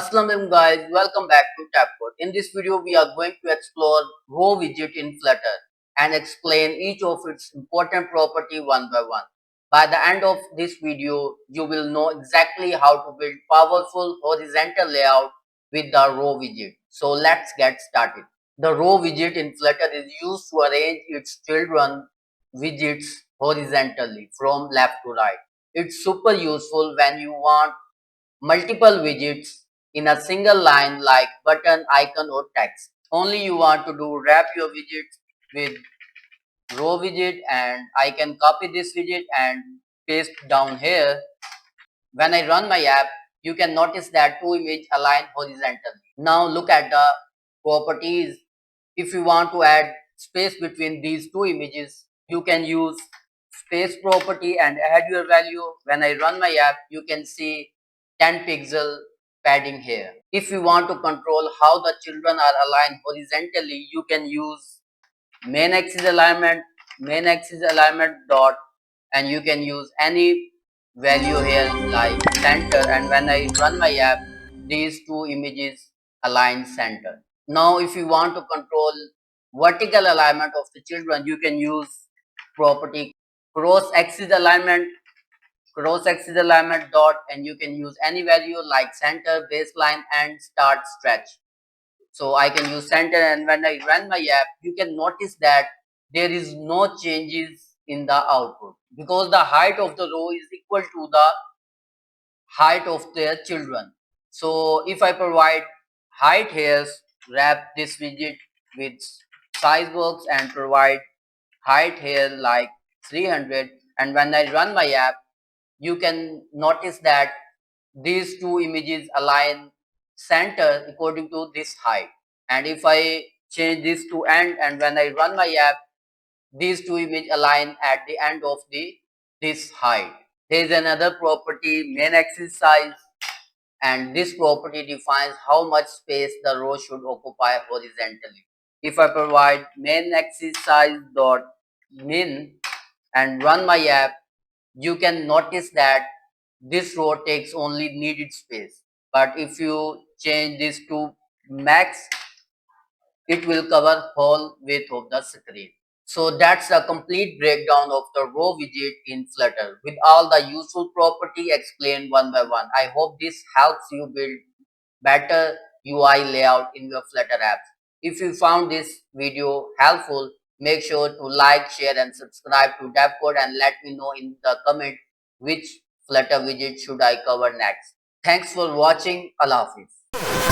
Assalamualaikum guys, welcome back to DevCode. In this video, we are going to explore row widget in Flutter and explain each of its important property one by one. By the end of this video, you will know exactly how to build powerful horizontal layout with the row widget. So let's get started. The row widget in Flutter is used to arrange its children widgets horizontally from left to right. It's super useful when you want multiple widgets in a single line like button, icon or text. Only you want to do wrap your widget with row widget, and I can copy this widget and paste down here. When I run my app, you can notice that two images align horizontally. Now look at the properties. If you want to add space between these two images, you can use space property and add your value. When I run my app, you can see 10 pixel padding here. If you want to control how the children are aligned horizontally, you can use main axis alignment dot, and you can use any value here like center, and when I run my app, these two images align center. Now if you want to control vertical alignment of the children, you can use property cross axis alignment dot, and you can use any value like center, baseline and start stretch. So I can use center, and when I run my app, you can notice that there is no changes in the output because the height of the row is equal to the height of their children. So if I provide height here, wrap this widget with size box and provide height here like 300, and when I run my app, you can notice that these two images align center according to this height. And if I change this to end, and when I run my app, these two images align at the end of this height. There is another property, main axis size, and this property defines how much space the row should occupy horizontally. If I provide main axis size dot min and run my app, you can notice that this row takes only needed space. But if you change this to max, it will cover whole width of the screen. So that's a complete breakdown of the row widget in Flutter with all the useful property explained one by one. I hope this helps you build better UI layout in your Flutter apps. If you found this video helpful, make sure to like, share and subscribe to DevCode, and let me know in the comment which Flutter widget should I cover next. Thanks for watching. Allah Hafiz.